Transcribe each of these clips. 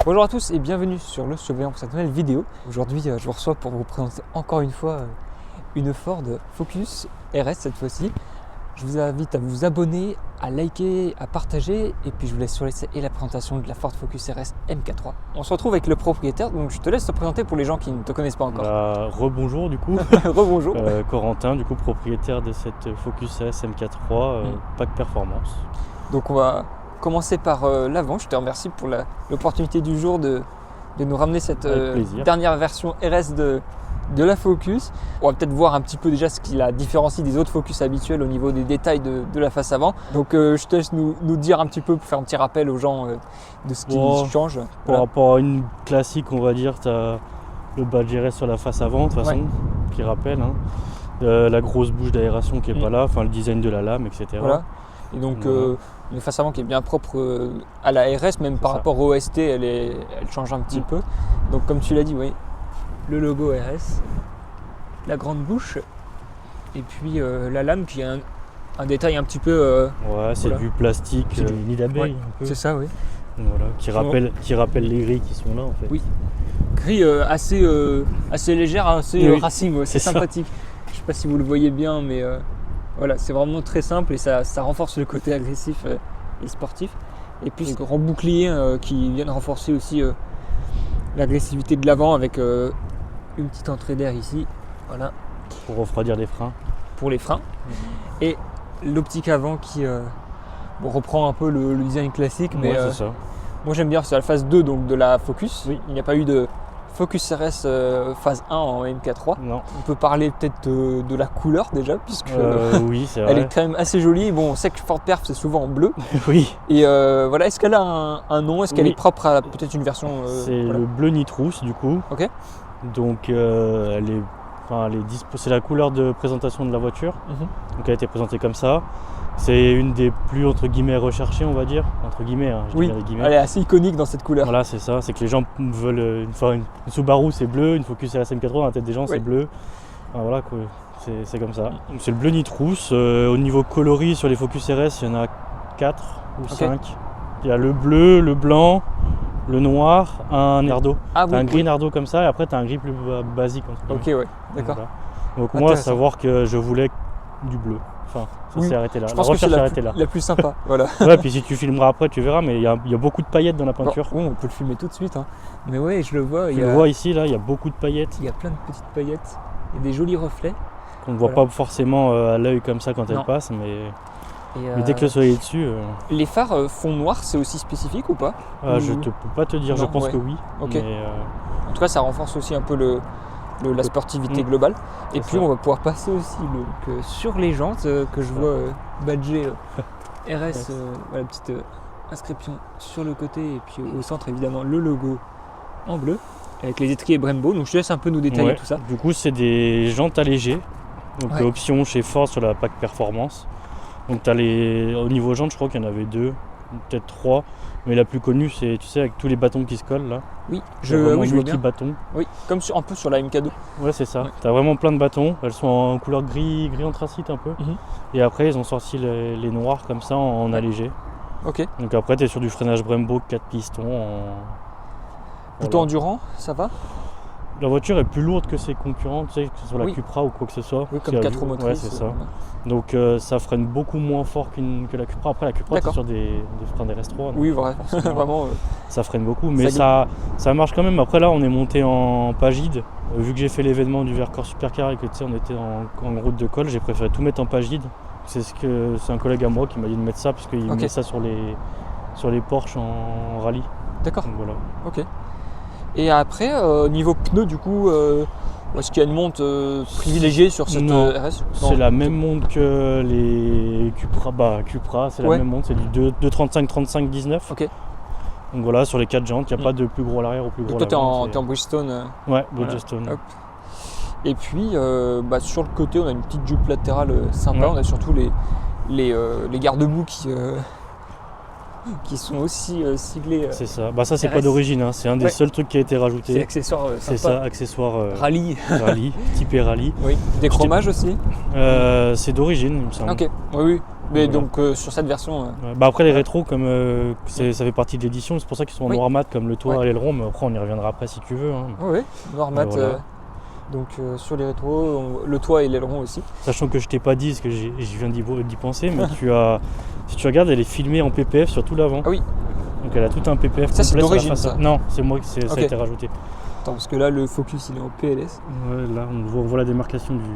Bonjour à tous et bienvenue sur Le Surveillant pour cette nouvelle vidéo. Aujourd'hui, je vous reçois pour vous présenter encore une fois une Ford Focus RS cette fois-ci. Je vous invite à vous abonner, à liker, à partager et puis je vous laisse sur l'essai et la présentation de la Ford Focus RS MK3. On se retrouve avec le propriétaire, donc je te laisse te présenter pour les gens qui ne te connaissent pas encore. Rebonjour du coup. Rebonjour. Corentin, du coup propriétaire de cette Focus RS MK3 Pack Performance. Donc on va commencer par l'avant. Je te remercie pour l'opportunité du jour de nous ramener cette dernière version RS de la Focus. On va peut-être voir un petit peu déjà ce qui la différencie des autres Focus habituels au niveau des détails de la face avant. Donc je te laisse nous dire un petit peu, pour faire un petit rappel aux gens de ce qui change. Par rapport à une classique, on va dire, tu as le badge RS sur la face avant de toute façon, qui rappelle. La grosse bouche d'aération qui n'est pas là, enfin le design de la lame, etc. Voilà. Et donc une face avant qui est bien propre à la RS, même par rapport au ST, elle change un petit peu. Donc comme tu l'as dit, oui, le logo RS, la grande bouche, et puis la lame qui a un détail un petit peu... c'est du plastique, c'est du nid d'abeille un peu. C'est ça, oui. Voilà, qui rappelle les grilles qui sont là en fait. Oui, gris assez légère, assez racing, c'est sympathique. Je ne sais pas si vous le voyez bien, mais... Voilà, c'est vraiment très simple et ça renforce le côté agressif et sportif. Et puis ce grand bouclier qui vient de renforcer aussi l'agressivité de l'avant avec une petite entrée d'air ici. Voilà. Pour refroidir les freins. Pour les freins. Et l'optique avant qui reprend un peu le design classique. Mais c'est ça. Moi j'aime bien, c'est la phase 2 donc, de la Focus. Oui. Il n'y a pas eu de Focus RS phase 1 en MK3. Non. On peut parler peut-être de la couleur déjà, puisque oui, c'est vrai. elle est quand même assez jolie. Bon, on sait que Ford Perf c'est souvent en bleu. Oui. Et voilà, est-ce qu'elle a un nom? Est-ce qu'elle est propre à peut-être une version c'est le bleu nitrousse du coup. Ok. Donc elle est c'est la couleur de présentation de la voiture. Donc elle a été présentée comme ça. C'est une des plus entre guillemets recherchées, on va dire, entre guillemets. Oui, elle est assez iconique dans cette couleur. Voilà, c'est ça. C'est que les gens veulent une Subaru, c'est bleu, une Focus RS MK3 dans la tête des gens, c'est bleu. Enfin, voilà, quoi. C'est comme ça. Donc, c'est le bleu nitrousse. Au niveau coloris sur les Focus RS, il y en a 4 ou 5. Il y a le bleu, le blanc, le noir, un nardo. T'as un gris nardo comme ça, et après t'as un gris plus basique. Ok, ouais, d'accord. Voilà. Donc moi, savoir que je voulais du bleu. Enfin, ça s'est arrêté là. Je pense que c'est la plus sympa. Voilà. Ouais, puis si tu filmeras après, tu verras, mais il y a beaucoup de paillettes dans la peinture. Bon, on peut le filmer tout de suite. Mais ouais, je le vois. Tu le vois ici, là, il y a beaucoup de paillettes. Il y a plein de petites paillettes. Il y a des jolis reflets. Qu'on ne voit pas forcément à l'œil comme ça quand elle passe, mais dès que le soleil est dessus... Les phares fond noir, c'est aussi spécifique ou pas? Je ne peux pas te dire, je pense que oui. Ok. Mais, en tout cas, ça renforce aussi un peu la sportivité globale. Et puis on va pouvoir passer aussi sur les jantes que je vois badgé RS, la petite inscription sur le côté et puis au centre évidemment le logo en bleu avec les étriers Brembo. Donc je te laisse un peu nous détailler tout ça. Du coup c'est des jantes allégées, donc option chez Ford sur la Pack Performance. Donc t'as au niveau jantes, je crois qu'il y en avait 2, peut-être 3. Mais la plus connue, c'est, tu sais, avec tous les bâtons qui se collent là. Oui, je vois bien. Bâtons. Oui, comme un peu sur la MK2. Ouais, c'est ça. Ouais. T'as vraiment plein de bâtons. Elles sont en couleur gris anthracite un peu. Et après, ils ont sorti les noirs comme ça en allégé. Ok. Donc après, t'es sur du freinage Brembo 4 pistons. Plutôt endurant, ça va? La voiture est plus lourde que ses concurrents, tu sais, que ce soit la Cupra ou quoi que ce soit. Oui, comme 4 roues motrices. Ouais, c'est ça. Donc ça freine beaucoup moins fort que la Cupra. Après, la Cupra, c'est sur des freins RS3. Oui, vraiment. Ça freine beaucoup, mais ça marche quand même. Après, là, on est monté en Pagide. Vu que j'ai fait l'événement du Vercors Supercar et que tu sais, on était en route de colle, j'ai préféré tout mettre en Pagide. C'est un collègue à moi qui m'a dit de mettre ça, parce qu'il met ça sur les Porsche en rallye. D'accord. Donc, voilà. Ok. Et après, niveau pneus, du coup, Est-ce qu'il y a une monte privilégiée sur cette Non, RS? c'est la même monte que les Cupra, c'est la même monte, c'est du 235 19. Ok. Donc voilà, sur les 4 jantes, il n'y a pas de plus gros à l'arrière ou plus gros à l'avant. l'avant. T'es en Bridgestone. Ouais, Bridgestone. Hop. Et puis sur le côté, on a une petite jupe latérale sympa. On a surtout les garde-boue qui sont aussi siglés. C'est ça. Ça c'est RS. pas d'origine, hein. C'est un des seuls trucs qui a été rajouté. C'est accessoire sympa. C'est ça, accessoire rallye. typé rallye. Oui. Des chromages aussi. C'est d'origine, il me semble. Ok. Oui. Mais voilà. donc sur cette version. Après les rétros, comme ça fait partie de l'édition, c'est pour ça qu'ils sont en noir mat comme le toit et l'aileron, mais après on y reviendra après si tu veux. Hein. Oui, noir mat. Voilà. Donc sur les rétros, le toit et l'aileron aussi. Sachant que je t'ai pas dit, parce que j'y viens d'y penser, mais si tu regardes, elle est filmée en PPF sur tout l'avant. Ah oui. Donc elle a tout un PPF. Ça c'est d'origine ça. Non, c'est moi qui ça a été rajouté. Attends, parce que là le Focus il est en PLS. Ouais, là on voit la démarcation du...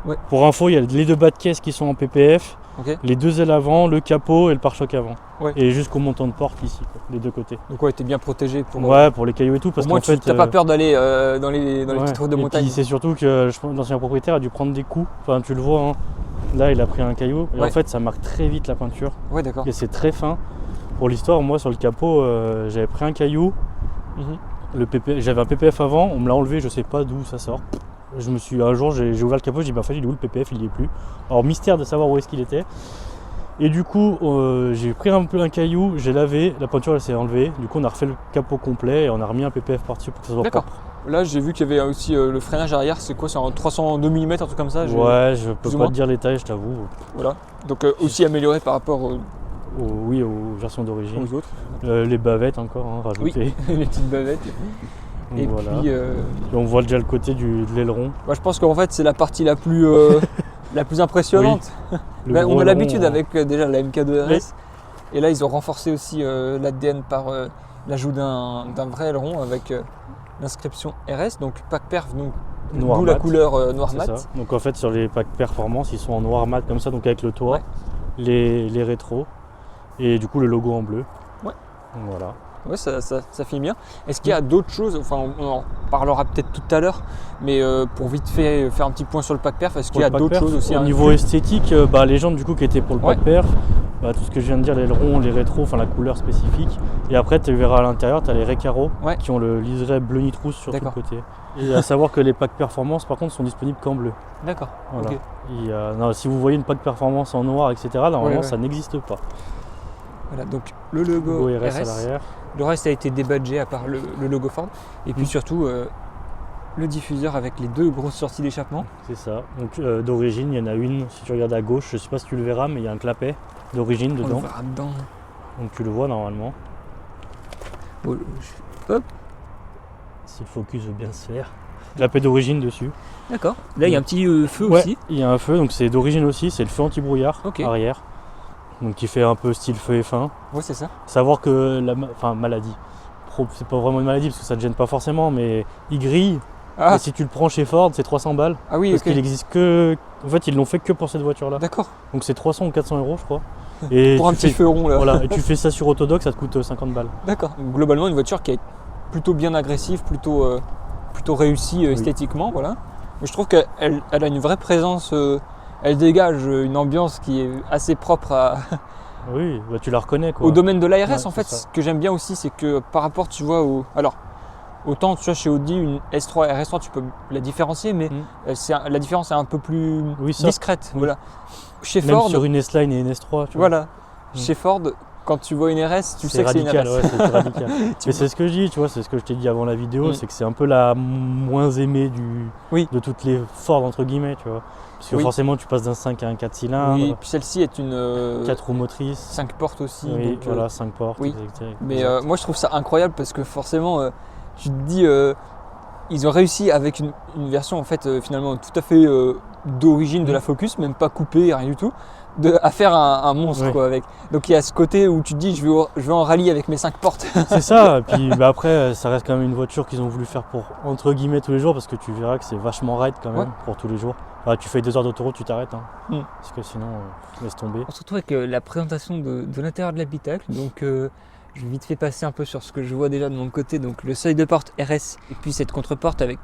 Ouais. Pour info, il y a les 2 bas de caisse qui sont en PPF, les 2 ailes avant, le capot et le pare-choc avant. Ouais. Et jusqu'au montant de porte ici, quoi, les 2 côtés. Donc t'es bien protégé pour... pour les cailloux et tout. Parce qu'en fait, t'as pas peur d'aller dans les petites routes de montagne. Et puis c'est surtout que je pense que l'ancien propriétaire a dû prendre des coups. Enfin, tu le vois, hein. Là il a pris un caillou. Et en fait, ça marque très vite la peinture. Ouais, d'accord. Et c'est très fin. Pour l'histoire, moi sur le capot, j'avais pris un caillou. J'avais un PPF avant, on me l'a enlevé, je sais pas d'où ça sort. Un jour j'ai ouvert le capot, j'ai dit il est où le PPF, il y est plus. Alors mystère de savoir où est-ce qu'il était. Et du coup j'ai pris un peu un caillou, j'ai lavé, la peinture elle s'est enlevée. Du coup on a refait le capot complet et on a remis un PPF par-dessus pour que ça soit propre. Là j'ai vu qu'il y avait aussi le freinage arrière, c'est quoi? C'est en 302 mm, un truc comme ça? Ouais, je peux pas te dire les tailles, je t'avoue. Voilà, donc aussi amélioré par rapport aux versions d'origine. Aux autres. Les bavettes encore, rajoutées. Oui, les petites bavettes. Donc et voilà. puis on voit déjà le côté de l'aileron. Je pense qu'en fait c'est la partie la plus impressionnante. On a l'habitude avec déjà la MK2 RS. Oui. Et là ils ont renforcé aussi l'ADN par l'ajout d'un vrai aileron avec l'inscription RS, donc pack perf, d'où la couleur noir mat. Ça. Donc en fait sur les packs performance ils sont en noir mat comme ça, donc avec le toit, les rétros et du coup le logo en bleu. Ouais. Donc voilà. Ouais, ça finit bien. Est-ce qu'il y a d'autres choses, enfin on en parlera peut-être tout à l'heure, mais pour vite fait faire un petit point sur le pack perf, est-ce qu'il y a d'autres choses aussi? Au niveau esthétique, les jantes du coup qui étaient pour le pack perf, tout ce que je viens de dire, l'aileron, les rétros, enfin la couleur spécifique. Et après tu verras à l'intérieur, tu as les Recaro qui ont le liseré bleu nitrousse sur tout le côté. Et à savoir que les packs performance par contre sont disponibles qu'en bleu. D'accord. Voilà. Okay. Si vous voyez une pack performance en noir, etc., normalement ça n'existe pas. Voilà, donc le logo RS à l'arrière. Le reste a été débadgé à part le logo Ford. Et puis surtout le diffuseur avec les 2 grosses sorties d'échappement. C'est ça. Donc d'origine, il y en a une, si tu regardes à gauche, je sais pas si tu le verras, mais il y a un clapet d'origine dedans. On le verra dedans. Donc tu le vois normalement. Hop. Si le focus veut bien se faire. Clapet d'origine dessus. D'accord. Là il y a un petit feu aussi. Il y a un feu, donc c'est d'origine aussi, c'est le feu anti-brouillard arrière. Donc qui fait un peu style feu F1. Ouais, c'est ça. Savoir que maladie, c'est pas vraiment une maladie parce que ça ne gêne pas forcément, mais il grille. Et si tu le prends chez Ford, c'est 300 balles. Ah oui, parce qu'il existe que. En fait, ils l'ont fait que pour cette voiture-là. D'accord. Donc c'est 300 ou 400 euros, je crois. Et pour un petit feu rond là. Voilà, et tu fais ça sur Autodoc, ça te coûte 50 balles. D'accord. Donc, globalement, une voiture qui est plutôt bien agressive, plutôt réussie esthétiquement, voilà. Mais je trouve qu'elle a une vraie présence. Elle dégage une ambiance qui est assez propre à. Oui, tu la reconnais quoi. Au domaine de l'ARS en fait, ce que j'aime bien aussi, c'est que par rapport, tu vois, autant tu vois chez Audi une S3 et RS3 tu peux la différencier, mais la différence est un peu plus discrète. Oui. Voilà. Chez même Ford, sur une S-Line et une S3. Tu vois. Chez Ford, quand tu vois une RS, tu sais que c'est une RS. Ouais, c'est radical. Mais c'est ce que je dis, tu vois, c'est ce que je t'ai dit avant la vidéo, c'est que c'est un peu la moins aimée de toutes les Ford entre guillemets, tu vois. Parce que forcément tu passes d'un 5 à un 4 cylindres. Oui, et puis celle-ci est une 4 roues motrices. 5 portes aussi. Oui, donc, voilà, 5 portes. Oui. Mais moi je trouve ça incroyable parce que forcément tu te dis ils ont réussi avec une version en fait finalement tout à fait d'origine de la Focus, même pas coupée, rien du tout, à faire un monstre quoi avec. Donc il y a ce côté où tu te dis je vais en rallye avec mes 5 portes. C'est ça, et puis après ça reste quand même une voiture qu'ils ont voulu faire pour entre guillemets tous les jours, parce que tu verras que c'est vachement raide quand même pour tous les jours. Tu fais 2 heures d'autoroute, tu t'arrêtes, parce que sinon laisse tomber. On se retrouve avec la présentation de l'intérieur de l'habitacle. Donc je vais vite fait passer un peu sur ce que je vois déjà de mon côté. Donc le seuil de porte RS et puis cette contreporte avec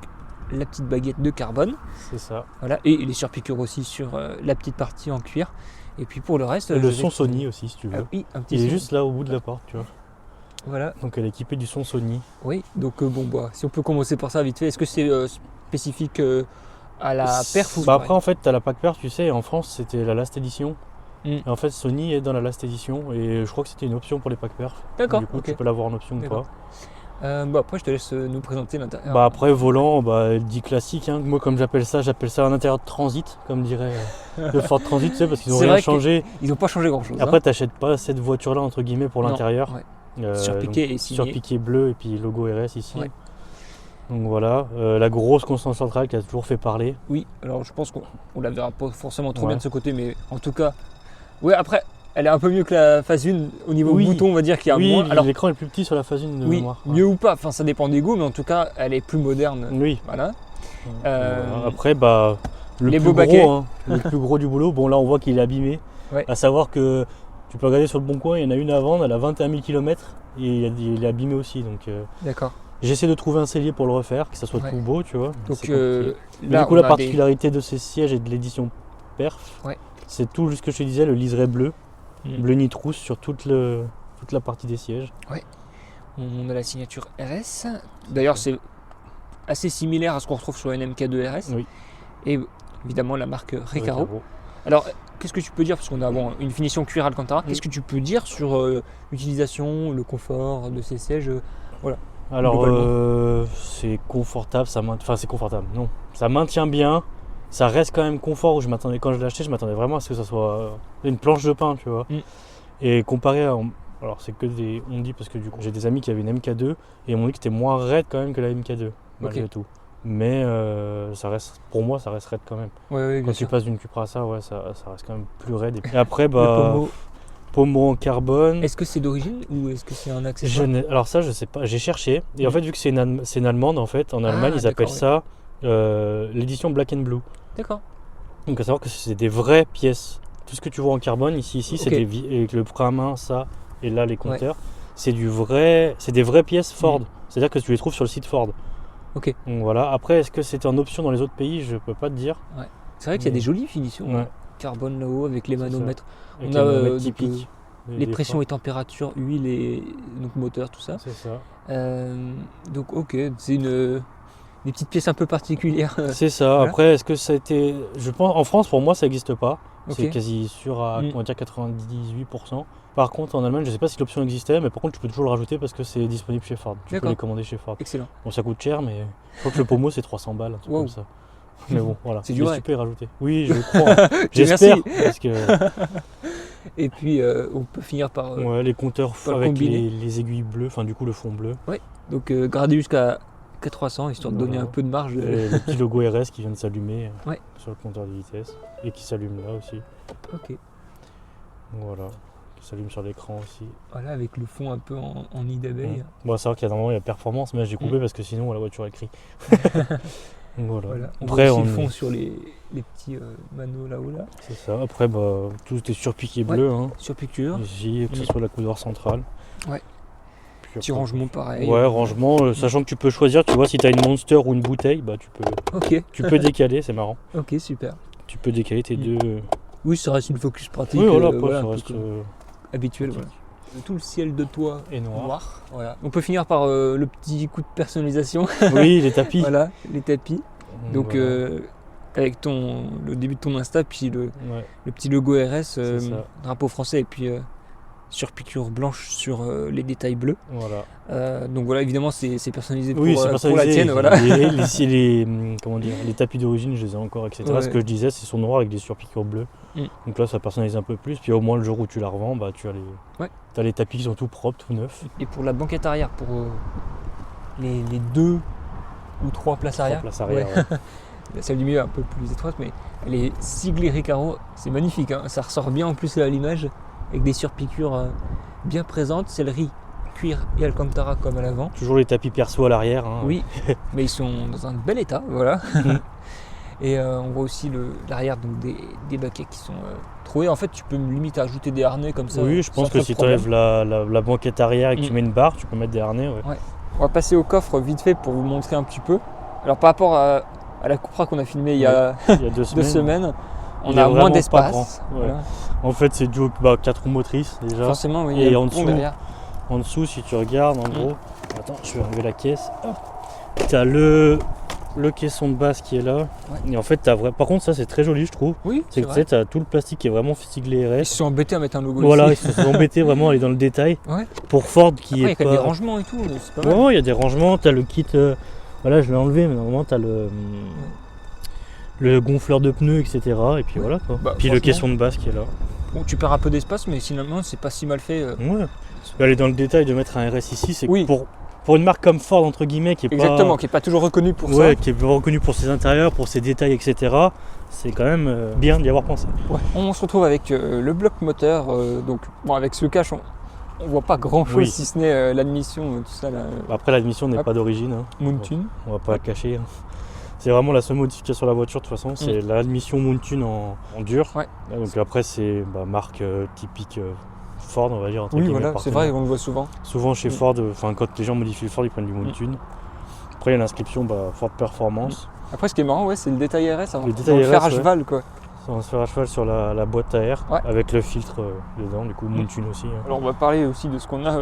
la petite baguette de carbone. C'est ça. Voilà, et les surpiqûres aussi sur la petite partie en cuir. Et puis pour le reste... Et le son Sony aussi, si tu veux. Oui, un petit Il est son. juste là au bout de la porte, tu vois. Voilà. Donc elle est équipée du son Sony. Oui, donc si on peut commencer par ça vite fait, est-ce que c'est spécifique à la perf ou Après en fait tu as la pack perf, tu sais, en France c'était la last edition. Et en fait Sony est dans la last edition et je crois que c'était une option pour les pack perf. D'accord. Du coup tu peux l'avoir en option ou pas. Après je te laisse nous présenter l'intérieur. Après volant, dit classique, hein. Moi comme j'appelle ça un intérieur de transit, comme dirait le Ford Transit, tu sais, parce qu'ils n'ont rien changé. Ils n'ont pas changé grand chose. Après t'achètes pas cette voiture là entre guillemets pour l'intérieur. Ouais. Surpiqué et signé. Surpiqué bleu et puis logo RS ici. Ouais. Donc voilà, la grosse console centrale qui a toujours fait parler. Oui, alors je pense qu'on la verra pas forcément trop bien de ce côté, mais en tout cas, ouais, après, elle est un peu mieux que la phase 1 au niveau bouton, on va dire qu'il y a moins. Alors l'écran est plus petit sur la phase 1 de mémoire. Mieux ou pas, enfin ça dépend des goûts, mais en tout cas, elle est plus moderne. Oui. Voilà. Après, le plus gros du boulot, bon là on voit qu'il est abîmé. Ouais. À savoir que tu peux regarder sur le bon coin, il y en a une à vendre, elle a 21 000 km et il est abîmé aussi. Donc d'accord. J'essaie de trouver un cellier pour le refaire, que ça soit tout beau, tu vois. Donc là, du coup, la particularité de ces sièges et de l'édition perf, c'est tout ce que je te disais, le liseré bleu, bleu nitrousse sur toute la partie des sièges. Ouais. On a la signature RS. D'ailleurs, c'est assez similaire à ce qu'on retrouve sur une MK2 RS. Oui. Et évidemment la marque Recaro. Alors, qu'est-ce que tu peux dire, parce qu'on a une finition cuir Alcantara, qu'est-ce que tu peux dire sur l'utilisation, le confort de ces sièges voilà. Alors c'est confortable, c'est confortable, non. Ça maintient bien, ça reste quand même confort. Quand je l'ai acheté, je m'attendais vraiment à ce que ça soit une planche de pain, tu vois. Et comparé à... Alors c'est que on dit parce que du coup j'ai des amis qui avaient une MK2 et ils m'ont dit que c'était moins raide quand même que la MK2, malgré tout. Mais pour moi ça reste raide quand même. Quand tu passes d'une Cupra à ça, ça reste quand même plus raide. Et après pommeau en carbone. Est-ce que c'est d'origine ou est-ce que c'est un accessoire? Alors ça je sais pas, j'ai cherché. Et en fait vu que c'est une allemande en fait, en Allemagne ils appellent ça l'édition Black and Blue. D'accord. Donc à savoir que c'est des vraies pièces. Tout ce que tu vois en carbone ici c'est avec le frein à main, ça, et là les compteurs. C'est des vraies pièces Ford. C'est-à-dire que tu les trouves sur le site Ford. Ok. Donc voilà. Après est-ce que c'était en option dans les autres pays, je peux pas te dire. Ouais. C'est vrai qu'il y a des jolies finitions. Carbone là-haut avec les manomètres. On a typiques. Les pressions et températures, huile et donc moteur, tout ça. C'est ça. Donc c'est des petites pièces un peu particulières. C'est ça. Voilà. Après, est-ce que ça a été... Je pense en France, pour moi, ça n'existe pas. C'est quasi sûr à on va dire 98%. Par contre, en Allemagne, je ne sais pas si l'option existait, mais par contre, tu peux toujours le rajouter parce que c'est disponible chez Ford. Tu peux les commander chez Ford. Excellent. Bon, ça coûte cher, mais je crois que le pommeau, c'est 300 balles, un truc comme ça. Mais bon, voilà. C'est du vrai. Tu peux y rajouter. Oui, je crois. J'espère. Parce que... Et puis, on peut finir par... les compteurs avec les aiguilles bleues, enfin du coup, le fond bleu. Ouais, donc gradé jusqu'à 300, histoire de donner un peu de marge. Et le petit logo RS qui vient de s'allumer sur le compteur de vitesse. Et qui s'allume là aussi. Ok. Voilà. Qui s'allume sur l'écran aussi. Voilà, avec le fond un peu en nid d'abeille. Bon, c'est vrai qu'il y a normalement il y a performance, mais là j'ai coupé parce que sinon la voiture elle crie. Voilà. Après, on fond sur les petits manos là-haut là. C'est ça. Après, tout est surpiqué bleu. Surpiqûre. Ici, que ce soit la couleur centrale. Ouais. Petit rangement pareil. Ouais, rangement, sachant que tu peux choisir, tu vois, si tu as une Monster ou une bouteille, tu peux décaler, c'est marrant. Ok, super. Tu peux décaler tes deux. Oui, ça reste une focus pratique. Oui, voilà, ça reste habituel. Voilà. Tout le ciel de toit est noir. Voilà. On peut finir par le petit coup de personnalisation. Oui, les tapis. Voilà, les tapis. Donc avec le début de ton Insta, puis le petit logo RS, drapeau français, et puis surpiqûre blanche sur les détails bleus. Voilà. Donc voilà, évidemment c'est personnalisé pour la tienne. Voilà. Les tapis d'origine, je les ai encore, etc. Ce que je disais, c'est son noir avec des surpiqûres bleues. Donc là, ça personnalise un peu plus. Puis au moins, le jour où tu la revends, tu as les tapis qui sont tout propres, tout neufs. Et pour la banquette arrière, pour les 2 ou 3 places arrière. Celle du milieu est un peu plus étroite, mais elle est siglée Recaro. C'est magnifique, hein. Ça ressort bien en plus à l'image, avec des surpiqûres bien présentes. Sellerie, cuir et Alcantara comme à l'avant. Toujours les tapis perso à l'arrière. Oui, mais ils sont dans un bel état, voilà. Et on voit aussi l'arrière, donc des baquets qui sont troués. En fait, tu peux limite ajouter des harnais comme ça. Oui, je pense que si tu enlèves la banquette arrière et que tu mets une barre, tu peux mettre des harnais. On va passer au coffre vite fait pour vous montrer un petit peu. Alors par rapport à la Cupra qu'on a filmée il y a Il y a 2 2 semaines. semaines, on Il est a vraiment moins pas d'espace. grand, ouais. Voilà. En fait, c'est dû aux 4 roues motrices déjà. Forcément, oui, Et il y a en le pont dessous, derrière. En dessous, si tu regardes, en gros, attends, je vais enlever la caisse. Tu as le caisson de base qui est là. Ouais. Et en fait, par contre, ça c'est très joli, je trouve. Oui, C'est c'est que vrai. tu as tout le plastique qui est vraiment ficelé Ils RS. se sont embêtés à mettre un logo Voilà, ils ici. se sont embêtés vraiment à aller dans le détail. Ouais. Pour Ford qui Après, il y a est quand même des pas. rangements et tout, c'est pas mal. Ouais, il y a des rangements, tu as le kit. Voilà, je l'ai enlevé, mais normalement, tu as le gonfleur de pneus, etc. Et puis voilà quoi. Bah, Puis le franchement, caisson de base qui est là. Bon, tu perds un peu d'espace, mais finalement, c'est pas si mal fait. Ouais. Aller dans le détail de mettre un RS ici, c'est Oui. pour une marque comme Ford, entre guillemets, qui est Exactement, pas. qui n'est pas toujours reconnu pour Ouais, ça. qui est reconnu pour ses intérieurs, pour ses détails, etc. C'est quand même bien d'y avoir pensé. Ouais. On se retrouve avec le bloc moteur. Donc, bon, avec ce cache, on voit pas grand chose Oui. si ce n'est l'admission, tout ça, la Après, l'admission n'est Hop. pas d'origine, hein. Moontune. On va pas la cacher. Hein. C'est vraiment la seule modification de la voiture, de toute façon. C'est l'admission Moontune en dur. Ouais. Donc après, c'est marque typique Ford, on va dire. entre Oui, guillemets, voilà, c'est vrai, on le voit souvent. Souvent chez Ford, quand les gens modifient le Ford, ils prennent du Moontune. Après, il y a l'inscription Ford Performance. Après, ce qui est marrant, ouais, c'est le détail RS. Le détail le fer RS, à cheval, quoi. On va se faire à cheval sur la boîte à air, Ouais. avec le filtre dedans, du coup Moontune aussi. Hein. Alors, on va parler aussi de ce qu'on a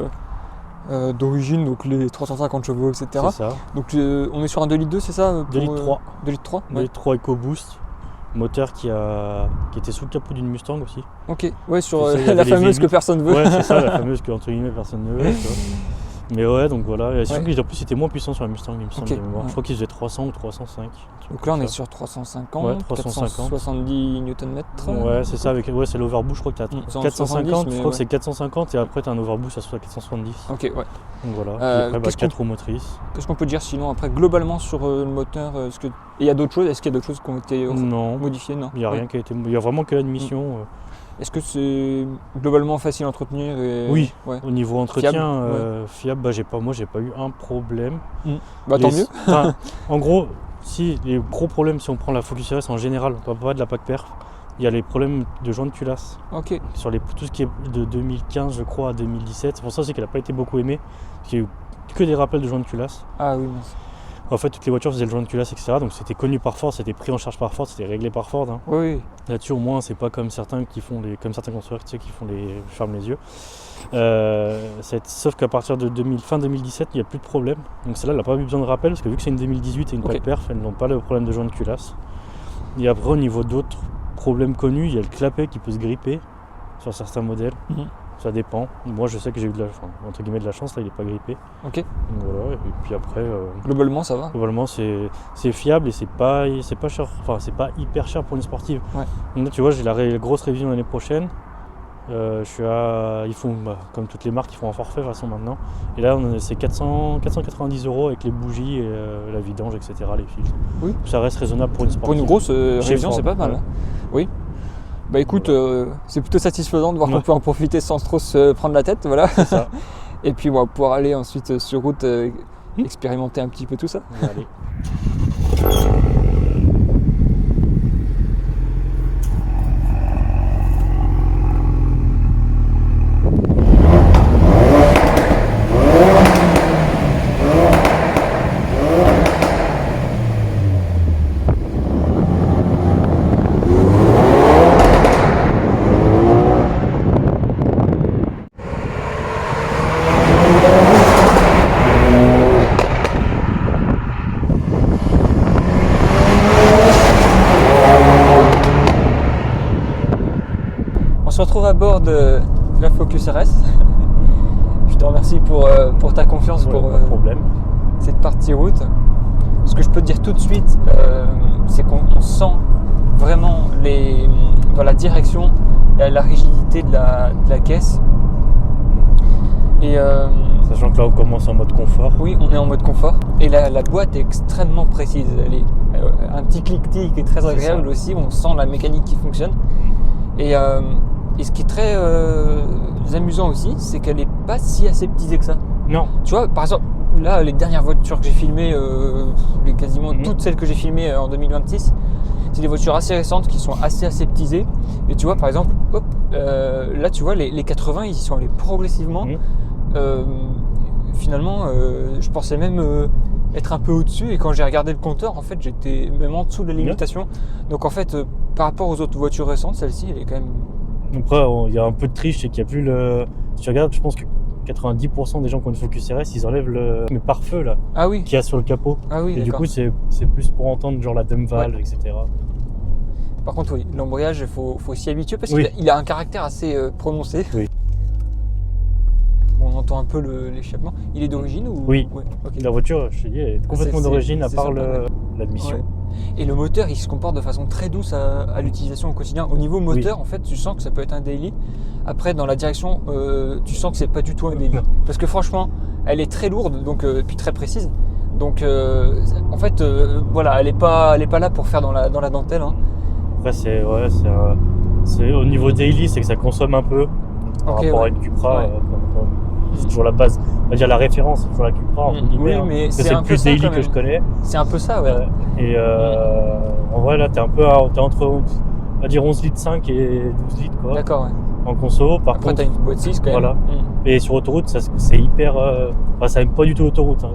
d'origine, donc les 350 chevaux, etc. C'est ça. Donc, on est sur un 2 litres 2, c'est ça 2 litres 3. 2 litres 3 2 litres 3 EcoBoost. Moteur qui était sous le capot d'une Mustang aussi. Ok, ouais, sur Tu sais, il y la avait les fameuse V8. que personne veut. Ouais, c'est ça, la fameuse que entre guillemets personne ne veut. tu vois. Mais ouais, donc voilà. Et c'est sûr Ouais. qu'en plus c'était moins puissant sur la Mustang, il me semble. Ok, de mémoire. ouais. Je crois qu'ils faisaient 300 ou 305. Donc là, on est sur 350, Ouais, 350. 470 Nm. Ouais, c'est ça. C'est l'overboost, je crois que tu as 170, 450. mais Je crois ouais. que c'est 450 et après tu as un overboost à 470. Ok, ouais. Donc voilà. Euh, Et après, qu'est-ce 4 roues motrices. Qu'est-ce qu'on peut dire sinon après globalement sur le moteur et il y a d'autres choses. Est-ce qu'il y a d'autres choses qui ont été Non. modifiées? Non. Il n'y a rien qui a été. Il y a vraiment que l'admission. Est-ce que c'est globalement facile à entretenir Oui. Ouais. Au niveau entretien, Fiable, fiable, j'ai pas eu un problème. Bah tant Les- mieux. enfin, en gros, si les gros problèmes, si on prend la Focus RS en général, on parle pas de la PAC Perf, il y a les problèmes de joint de culasse. Ok. Sur tout ce qui est de 2015, je crois, à 2017. C'est pour ça aussi qu'elle n'a pas été beaucoup aimée. Parce qu'il y a eu que des rappels de joint de culasse. Ah oui. Mince. En fait, toutes les voitures faisaient le joint de culasse, etc. Donc c'était connu par Ford, c'était pris en charge par Ford, c'était réglé par Ford. Hein. Oui. Là-dessus, au moins, c'est pas comme certains constructeurs, tu sais, qui font ferment les yeux. Sauf qu'à partir de fin 2017, il n'y a plus de problème. Donc celle-là, elle n'a pas eu besoin de rappel, parce que vu que c'est une 2018 et une Ok. PAC Perf, elles n'ont pas le problème de joint de culasse. Et après, au niveau d'autres problèmes connus, il y a le clapet qui peut se gripper sur certains modèles. Mhm. Ça dépend. Moi, je sais que j'ai eu entre guillemets de la chance, là, il n'est pas grippé. Ok. Donc voilà. Et puis après, Globalement ça va. globalement, c'est fiable et c'est pas cher. Enfin, c'est pas hyper cher pour une sportive. Ouais. Donc là, tu vois, j'ai la grosse révision l'année prochaine. Ils font, comme toutes les marques, ils font un forfait de toute façon maintenant. Et là, c'est 490 € avec les bougies, et, la vidange, etc., les filtres. Oui. Ça reste raisonnable pour une sportive. Pour une grosse révision, Ford, c'est pas mal. ouais. Hein. Oui. Bah écoute, c'est plutôt satisfaisant de voir Ouais. qu'on peut en profiter sans trop se prendre la tête, voilà. C'est ça. Et puis on va pouvoir aller ensuite sur route expérimenter un petit peu tout ça. Allez. On se retrouve à bord de la Focus RS. Je te remercie pour ta confiance Ouais, pour pas de problème. cette partie route. Ce que je peux te dire tout de suite, c'est qu'on sent vraiment la direction, la rigidité de la caisse. Et Sachant que là, on commence en mode confort. oui, on est en mode confort. Et la boîte est extrêmement précise. Elle est un petit clic-clic est très agréable aussi. On sent la mécanique qui fonctionne. Et ce qui est très amusant aussi, c'est qu'elle n'est pas si aseptisée que ça. Non. Tu vois, par exemple, là, les dernières voitures que j'ai filmées, quasiment Mhm. toutes celles que j'ai filmées en 2026, c'est des voitures assez récentes qui sont assez aseptisées. Et tu vois, par exemple, hop, là, tu vois, les 80, ils y sont allés progressivement. Mhm. Finalement, je pensais même être un peu au-dessus, et quand j'ai regardé le compteur, en fait, j'étais même en dessous de la limitation. Donc en fait, par rapport aux autres voitures récentes, celle-ci, elle est quand même... Après, il y a un peu de triche, c'est qu'il n'y a plus le... Si tu regardes, je pense que 90% des gens qui ont une Focus RS, ils enlèvent le pare-feu là, qu'il y a sur le capot. Ah oui, et du coup, c'est plus pour entendre genre la dump valve, etc. Par contre, oui, l'embrayage, il faut s'y habituer parce Oui. qu'il a un caractère assez prononcé. Oui. Bon, on entend un peu l'échappement. Il est d'origine ou... Oui. Ouais, ok. La voiture, je te dis, est complètement d'origine, à part sympa, l'admission. Ouais. Et le moteur, il se comporte de façon très douce à l'utilisation au quotidien. Au niveau moteur, en fait, tu sens que ça peut être un daily. Après, dans la direction, tu sens que c'est pas du tout un daily. Non. Parce que franchement, elle est très lourde, donc puis très précise. Donc, en fait, voilà, elle est pas là pour faire dans la dentelle. Hein. Après, c'est au niveau daily, c'est que ça consomme un peu par rapport à une Cupra. C'est toujours la base, on va dire la référence, c'est toujours la Cupra. Entre guillemets, oui, mais c'est le plus daily que je connais. C'est un peu ça, ouais. Et en vrai, là, t'es entre, on va dire 11 litres 5 et 12 litres, quoi. D'accord, ouais. En conso. Par Après, contre, t'as une boîte 6 quand même. Voilà. Et sur autoroute, c'est hyper. Ça aime pas du tout l'autoroute. Hein.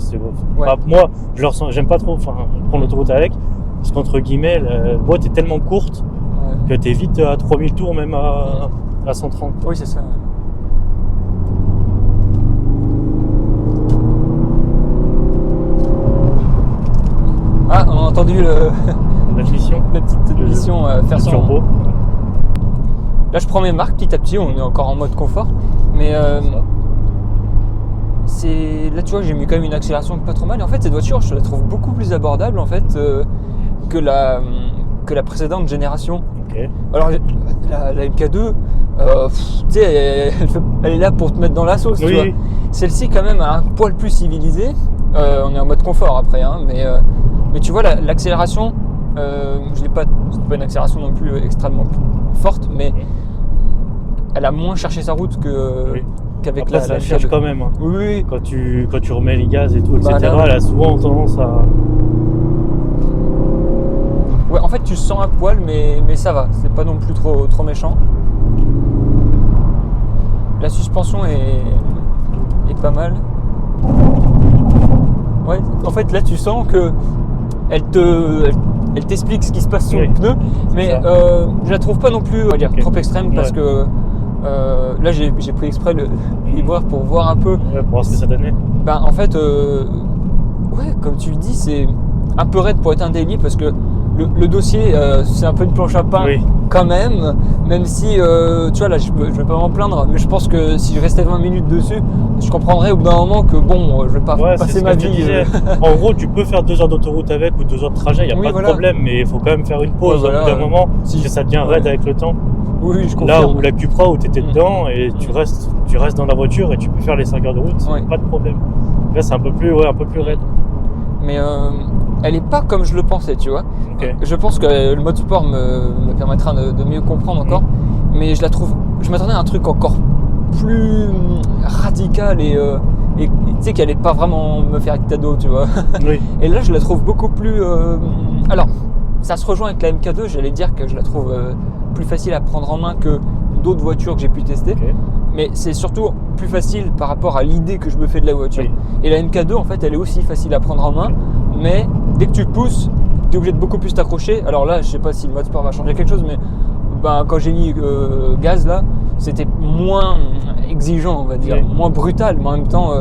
Moi, je le ressens, j'aime pas trop prendre l'autoroute avec. Parce qu'entre guillemets, la boîte est tellement courte que t'es vite à 3000 tours, même à 130. Oui, c'est ça. Ah, on a entendu l'admission. La petite admission faire son turbo. Là, je prends mes marques petit à petit. On est encore en mode confort, mais là, tu vois, j'ai mis quand même une accélération pas trop mal. Et en fait, cette voiture, je la trouve beaucoup plus abordable en fait que la précédente génération. Okay. Alors, la MK2, tu sais, elle est là pour te mettre dans la sauce. Oui. Tu vois. Celle-ci, quand même, a un poil plus civilisé. On est en mode confort après, hein, mais tu vois, l'accélération, c'est pas une accélération non plus extrêmement forte, mais elle a moins cherché sa route qu'avec après, ça cherche quand même. Hein. Oui. Quand tu remets les gaz et tout, etc., là, elle a souvent tendance à... Ouais, en fait, tu sens un poil, mais ça va. C'est pas non plus trop méchant. La suspension est pas mal. Ouais, en fait, là, tu sens que elle t'explique ce qui se passe sur le pneu, mais je la trouve pas non plus trop extrême parce que là, j'ai pris exprès le livreur pour voir un peu. Ouais, pour voir ce que ça donnait. Ben, en fait, ouais, comme tu le dis, c'est un peu raide pour être un daily parce que le dossier, c'est un peu une planche à pain quand même si, tu vois, là, je vais pas m'en plaindre, mais je pense que si je restais 20 minutes dessus, je comprendrais au bout d'un moment que bon, je vais pas passer ma vie. En gros, tu peux faire 2 heures d'autoroute avec ou 2 heures de trajet, il n'y a pas de problème, mais il faut quand même faire une pause au bout d'un moment, si ça devient raide avec le temps. Oui, je confirme. Là où la Cupra, où tu étais dedans et tu restes dans la voiture et tu peux faire les 5 heures de route, pas de problème. Là, c'est un peu plus raide. Mais elle est pas comme je le pensais, tu vois. Okay. Je pense que le mode sport me permettra de mieux comprendre encore, mais je m'attendais à un truc encore plus radical et tu sais qu'elle allait pas vraiment me faire cadeau, tu vois. Oui. Et là, je la trouve beaucoup plus... Alors, ça se rejoint avec la MK2, j'allais dire que je la trouve plus facile à prendre en main que d'autres voitures que j'ai pu tester. Okay. Mais c'est surtout plus facile par rapport à l'idée que je me fais de la voiture. Oui. Et la MK2, en fait, elle est aussi facile à prendre en main, mais dès que tu pousses, tu es obligé de beaucoup plus t'accrocher. Alors là, je sais pas si le mode sport va changer quelque chose, mais quand j'ai mis gaz là, c'était moins exigeant, on va dire, moins brutal, mais en même temps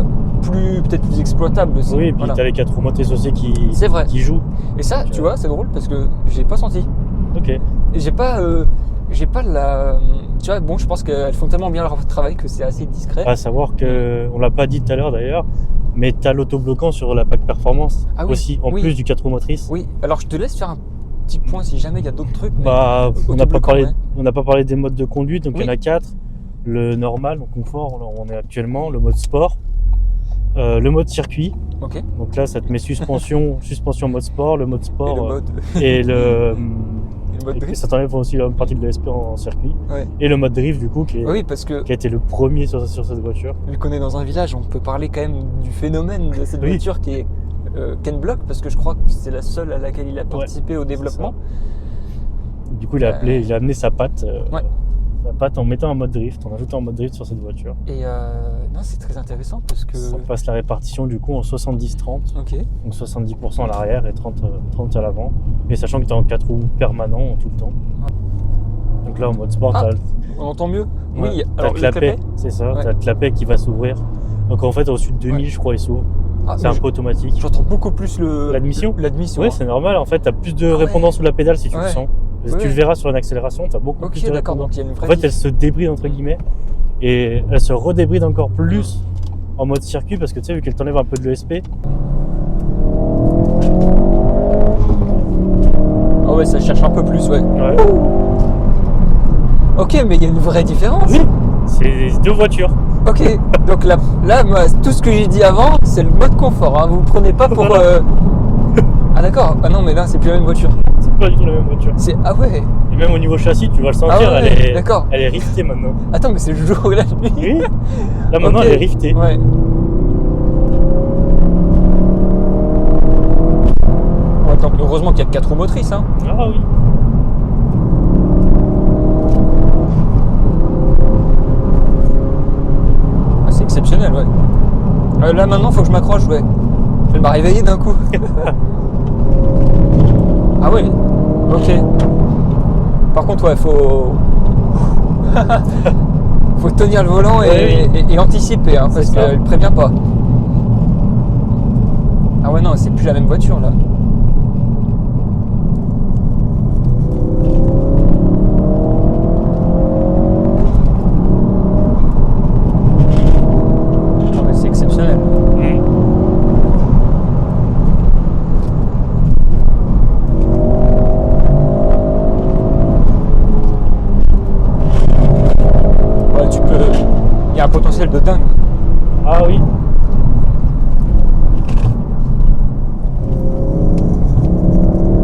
peut-être plus exploitable aussi. Oui, et puis tu as les 4 roues motrices aussi qui jouent. Et ça, tu vois, c'est drôle parce que je l'ai pas senti. Ok. Et j'ai pas la... Tu vois, bon, je pense qu'elles font tellement bien leur travail que c'est assez discret. À savoir que, on l'a pas dit tout à l'heure d'ailleurs, mais tu as l'autobloquant sur la PAC Performance aussi, en plus du 4 roues motrices. Oui, alors je te laisse faire un petit point si jamais il y a d'autres trucs. On n'a pas parlé des modes de conduite, donc il y en a 4. Le normal, donc confort, on est actuellement, le mode sport, le mode circuit. Okay. Donc là, ça te met suspension mode sport, le mode sport et le ça t'enlève aussi la partie de l'ESP en circuit. Ouais. Et le mode drift du coup qui a été le premier sur cette voiture. Vu qu'on est dans un village, on peut parler quand même du phénomène de cette voiture qui est Ken Block, parce que je crois que c'est la seule à laquelle il a participé au développement. Du coup, il a amené sa patte la patte en mettant un mode drift, en ajoutant un mode drift sur cette voiture. Et non, c'est très intéressant parce que. Ça passe la répartition du coup en 70-30. Ok. Donc 70% à l'arrière et 30 à l'avant. Et sachant que tu es en 4 roues permanent tout le temps. Donc là en mode sport, on entend mieux. Ouais, Oui, t'as alors le clapet, c'est ça, ouais. t'as le clapet qui va s'ouvrir. Donc en fait au-dessus de 2000 je crois il s'ouvre. C'est un peu automatique. J'entends beaucoup plus l'admission. L'admission. Oui, c'est normal. En fait, tu as plus de répondance sous la pédale si tu le sens. Tu le verras sur une accélération, tu as beaucoup plus de répondance. Donc il y a une vraie en fait, elle se débride entre guillemets et elle se redébride encore plus en mode circuit parce que tu sais, vu qu'elle t'enlève un peu de l'ESP. Ah ouais, ça cherche un peu plus, ouais. Ok, mais il y a une vraie différence. Oui, c'est deux voitures. Ok, donc là moi, tout ce que j'ai dit avant, c'est le mode confort. Hein. Vous ne prenez pas pour. Ah d'accord. Ah non, mais là, c'est plus la même voiture. C'est pas du tout la même voiture. Ah ouais. Et même au niveau châssis, tu vas le sentir. Ah ouais, elle est riftée maintenant. Attends, mais c'est le jour et la nuit. Oui. Là maintenant, elle est riftée. Ouais. Attends, heureusement qu'il y a 4 roues motrices. Hein. Ah oui. C'est exceptionnel, ouais. Là maintenant, faut que je m'accroche, ouais. Je vais me réveiller d'un coup. Ah ouais. Ok. Par contre, ouais, faut tenir le volant et anticiper, hein, parce qu'elle prévient pas. Ah ouais, non, c'est plus la même voiture là. De dingue. Ah oui.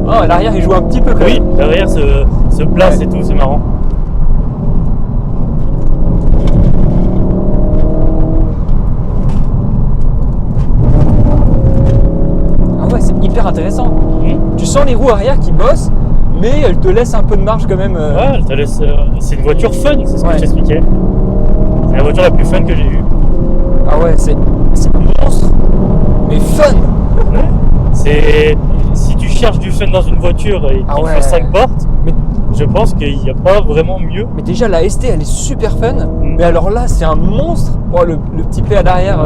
Oh, à l'arrière il joue un petit peu quand même. Oui, derrière se place et tout, c'est marrant. Ah ouais, c'est hyper intéressant. Tu sens les roues arrière qui bossent, mais elles te laissent un peu de marge quand même. Ouais, elle te laisse. C'est une voiture fun, c'est ce que je t'expliquais. C'est la voiture la plus fun que j'ai eue. Ah ouais, c'est un monstre, mais fun. Ouais. C'est si tu cherches du fun dans une voiture et qu'il faut 5 portes, mais je pense qu'il n'y a pas vraiment mieux. Mais déjà la ST elle est super fun, mais alors là c'est un monstre. Oh, le petit P à l'arrière.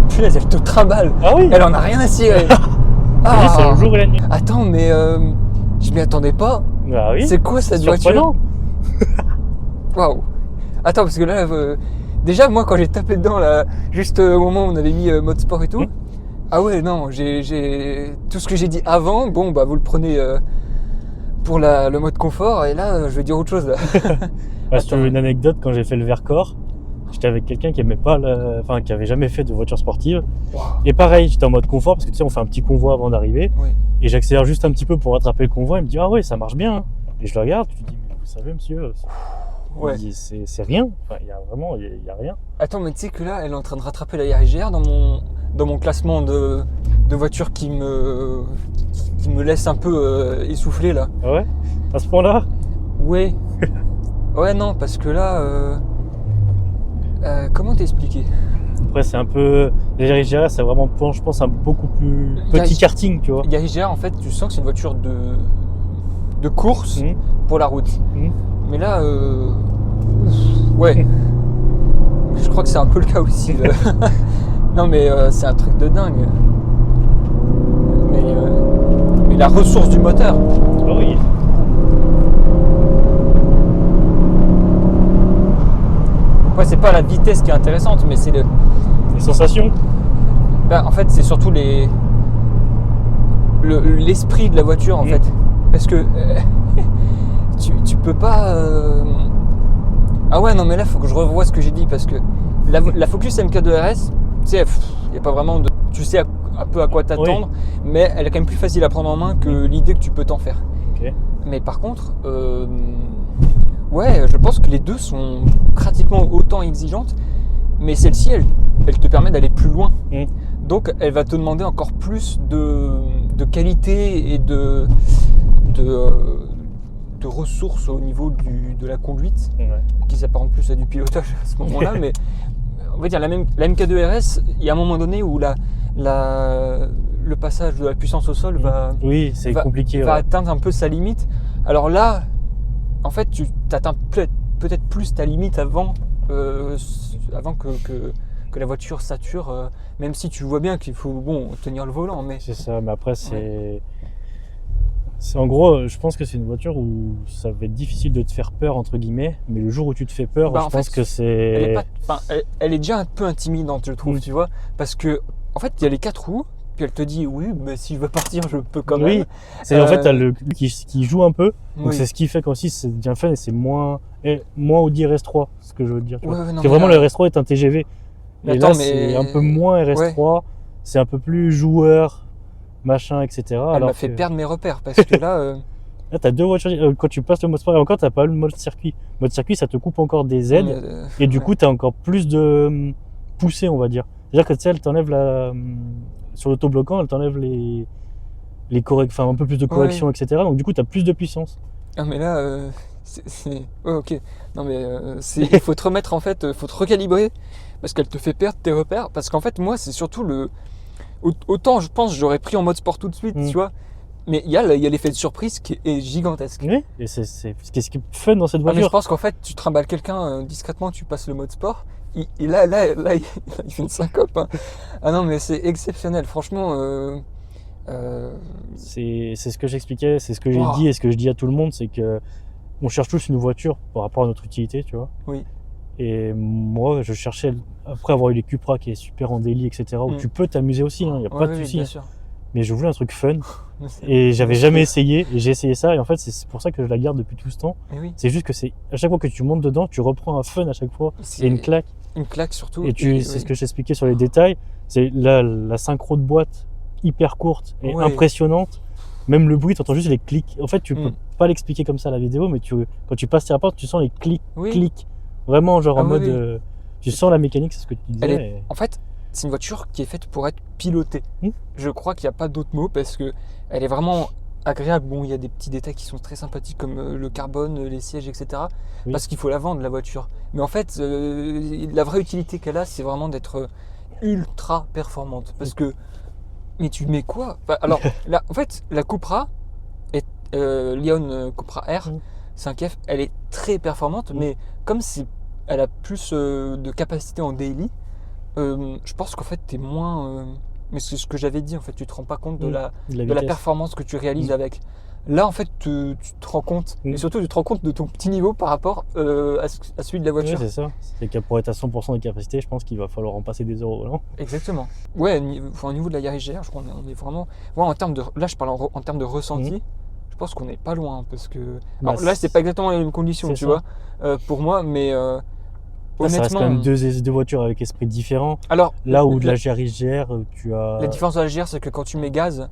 Punaise, elle te trimballe. Ah oui. Elle en a rien à cirer. Oui, c'est le jour et la nuit. Attends, mais je m'y attendais pas. Ah oui. C'est quoi cette voiture? Waouh. Attends, parce que là, déjà moi quand j'ai tapé dedans là, juste au moment où on avait mis mode sport et tout. Ah ouais, non, j'ai tout ce que j'ai dit avant. Bon, bah vous le prenez pour le mode confort, et là je vais dire autre chose là. Si tu veux une anecdote, quand j'ai fait le Vercors, j'étais avec quelqu'un qui aimait pas, qui avait jamais fait de voiture sportive. Wow. Et pareil, j'étais en mode confort parce que tu sais, on fait un petit convoi avant d'arriver. Oui. Et j'accélère juste un petit peu pour rattraper le convoi. Il me dit ah ouais, ça marche bien. Hein. Et je le regarde, je lui dis mais vous savez monsieur, c'est rien. Enfin, il y a vraiment, il y a rien. Attends, mais tu sais que là, elle est en train de rattraper la RGR dans mon classement de voitures qui me laisse un peu essoufflé là. Ah ouais? À ce point-là? Ouais. Ouais, non, parce que là, comment t'expliquer? Après, c'est un peu. Les RGR, c'est vraiment, je pense, un beaucoup plus petit karting, tu vois. Il y a RGR, en fait, tu sens que c'est une voiture de course pour la route. Mais là, ouais. Je crois que c'est un peu le cas aussi. Non, mais c'est un truc de dingue. Mais la ressource du moteur. Ah oui. Ouais, c'est pas la vitesse qui est intéressante, mais c'est les sensations. En fait, c'est surtout l'esprit de la voiture, en fait. Parce que tu peux pas. Ah ouais, non, mais là, faut que je revoie ce que j'ai dit, parce que la Focus MK2 RS, tu sais, il n'y a pas vraiment de. Tu sais un peu à quoi t'attendre, mais elle est quand même plus facile à prendre en main que l'idée que tu peux t'en faire. Okay. Mais par contre, ouais, je pense que les deux sont pratiquement autant exigeantes, mais celle-ci, elle te permet d'aller plus loin. Donc, elle va te demander encore plus de qualité et de ressources au niveau de la conduite, qui s'apparente plus à du pilotage à ce moment-là, mais on va dire la MK2 RS, il y a un moment donné où le passage de la puissance au sol va atteindre un peu sa limite. Alors là, en fait, tu atteins peut-être plus ta limite avant que la voiture sature, même si tu vois bien qu'il faut tenir le volant. Mais c'est ça, mais après c'est en gros, je pense que c'est une voiture où ça va être difficile de te faire peur entre guillemets, mais le jour où tu te fais peur, je pense que c'est. Elle est déjà un peu intimidante, je trouve, tu vois, parce que en fait, il y a les 4 roues, puis elle te dit oui, mais si je veux partir, je peux quand même. Oui, c'est en fait t'as le qui joue un peu, donc c'est ce qui fait qu'aussi c'est bien fait, et c'est moins Audi RS3, ce que je veux dire. Parce que vraiment le RS3 est un TGV, et là c'est un peu moins RS3, c'est un peu plus joueur. Machin, etc. Elle m'a fait perdre mes repères parce que là. Là, t'as 2 voitures. Quand tu passes le mode sport, et encore, t'as pas le mode circuit. Le mode circuit, ça te coupe encore des aides. Et du coup, t'as encore plus de poussée, on va dire. C'est-à-dire que tu sais, elle t'enlève sur l'autobloquant, elle t'enlève un peu plus de correction, etc. Donc, du coup, t'as plus de puissance. Ah, mais là, ok. Non, mais il faut te remettre, en fait, faut te recalibrer parce qu'elle te fait perdre tes repères. Parce qu'en fait, moi, c'est surtout autant je pense j'aurais pris en mode sport tout de suite, tu vois, mais il y a l'effet de surprise qui est gigantesque. Oui, et c'est ce qui est fun dans cette voiture. Mais je pense qu'en fait tu trimbales quelqu'un discrètement, tu passes le mode sport, et là il fait une syncope, hein. Ah non, mais c'est exceptionnel, franchement. C'est ce que j'expliquais, c'est ce que j'ai dit et ce que je dis à tout le monde, c'est que on cherche tous une voiture par rapport à notre utilité, tu vois. Oui. Et moi, je cherchais, après avoir eu les Cupra qui est super en daily, etc., où tu peux t'amuser aussi, il n'y a pas de souci. Mais je voulais un truc fun, et j'avais jamais essayé, et j'ai essayé ça, et en fait, c'est pour ça que je la garde depuis tout ce temps. C'est juste que à chaque fois que tu montes dedans, tu reprends un fun à chaque fois, et une claque. Une claque surtout. Et c'est ce que j'expliquais sur les détails, c'est la synchro de boîte hyper courte et impressionnante. Même le bruit, tu entends juste les clics. En fait, tu peux pas l'expliquer comme ça à la vidéo, mais quand tu passes tes rapports, tu sens les clics. Vraiment, genre en mode. Tu sens la mécanique, c'est ce que tu disais. En fait, c'est une voiture qui est faite pour être pilotée. Je crois qu'il n'y a pas d'autre mot parce qu'elle est vraiment agréable. Bon, il y a des petits détails qui sont très sympathiques comme le carbone, les sièges, etc. Parce qu'il faut la vendre, la voiture. Mais en fait, la vraie utilité qu'elle a, c'est vraiment d'être ultra performante. Parce que. Mais tu mets quoi ? Alors, là, en fait, la Cupra, Lion Cupra R 5F, elle est très performante, mais comme elle a plus de capacité en daily, je pense qu'en fait, tu es moins. Mais c'est ce que j'avais dit, en fait, tu te rends pas compte de la performance que tu réalises avec. Là, en fait, tu te rends compte, et surtout, tu te rends compte de ton petit niveau par rapport à celui de la voiture. Oui, c'est ça. C'est que pour être à 100% de capacité, je pense qu'il va falloir en passer des euros au volant. Exactement. Ouais, au niveau de la Yaris GR, je crois qu'on est vraiment. Ouais, là, je parle en termes de ressenti. Je pense qu'on n'est pas loin parce que. Alors là, c'est pas exactement les mêmes conditions, tu vois, pour moi, mais honnêtement. Ça reste quand même deux voitures avec esprit différents. Alors, là où de la Yaris GR, tu as. La différence de la GR, c'est que quand tu mets gaz,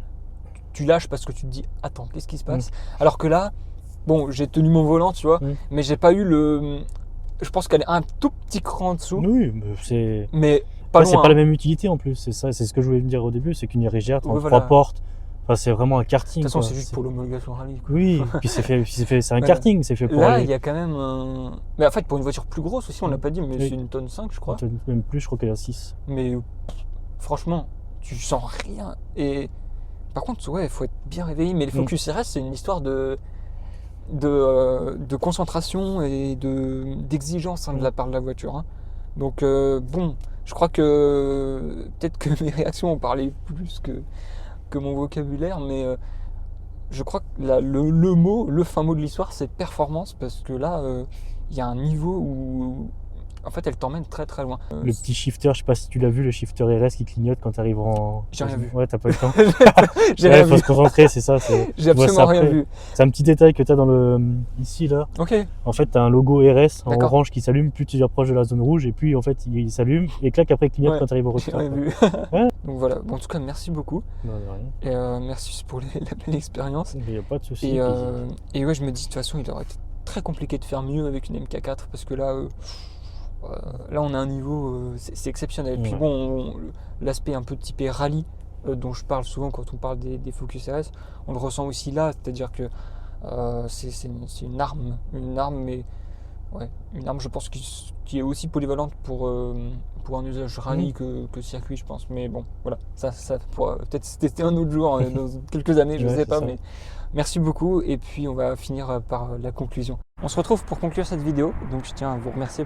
tu lâches parce que tu te dis attends, qu'est-ce qui se passe ? Alors que là, bon, j'ai tenu mon volant, tu vois, mais j'ai pas eu je pense qu'elle est un tout petit cran en dessous. Oui, mais pas loin. C'est pas la même utilité en plus, c'est ça, c'est ce que je voulais dire au début, c'est qu'une Yaris GR, tu as 3 portes. Enfin, c'est vraiment un karting. De toute façon, c'est juste pour l'homologation rallye. Oui, puis c'est un karting, c'est fait pour. Là, il y a quand même un. Mais en fait, pour une voiture plus grosse aussi, on l'a pas dit, mais c'est une tonne 5, je crois. Même plus, je crois qu'elle est à 6. Mais franchement, tu sens rien. Et par contre, ouais, il faut être bien réveillé. Mais le Focus RS, c'est une histoire de concentration et d'exigence de la part de la voiture. Hein. Donc, bon, je crois que peut-être que mes réactions ont parlé plus que mon vocabulaire, mais je crois que le fin mot de l'histoire, c'est performance, parce que là, il y a un niveau où en fait elle t'emmène très très loin. Le petit shifter, je sais pas si tu l'as vu, le shifter RS qui clignote quand tu arrives en. J'ai rien vu. Ouais, t'as pas eu le temps. Il faut se concentrer, c'est ça. J'ai absolument rien vu. C'est un petit détail que tu as dans ici là. Ok. En fait, tu as un logo RS en orange qui s'allume, plus tu approches de la zone rouge, et puis en fait il s'allume et claque après il clignote quand tu arrives au retour. J'ai rien vu. Donc voilà. Bon, en tout cas, merci beaucoup. Non, de rien. Et merci pour la belle expérience. Il n'y a pas de souci. Et ouais, je me dis de toute façon, il aurait été très compliqué de faire mieux avec une MK4 parce que là. Là on a un niveau, c'est exceptionnel. Puis bon, l'aspect un peu typé rallye dont je parle souvent quand on parle des Focus RS, on le ressent aussi là, c'est-à-dire que c'est une arme, mais ouais, une arme je pense qui est aussi polyvalente pour un usage rallye que circuit je pense, mais bon voilà, ça pourra peut-être se tester un autre jour dans quelques années, je sais pas, mais merci beaucoup et puis on va finir par la conclusion. On se retrouve pour conclure cette vidéo, donc je tiens à vous remercier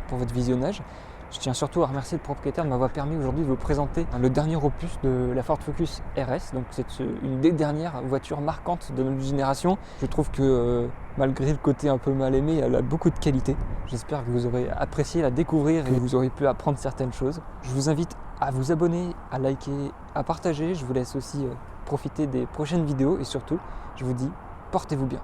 pour votre visionnage. Je tiens surtout à remercier le propriétaire de m'avoir permis aujourd'hui de vous présenter le dernier opus de la Ford Focus RS. Donc c'est une des dernières voitures marquantes de notre génération. Je trouve que malgré le côté un peu mal aimé, elle a beaucoup de qualité. J'espère que vous aurez apprécié la découvrir et que vous aurez pu apprendre certaines choses. Je vous invite à vous abonner, à liker, à partager. Je vous laisse aussi profiter des prochaines vidéos et surtout, je vous dis, portez-vous bien.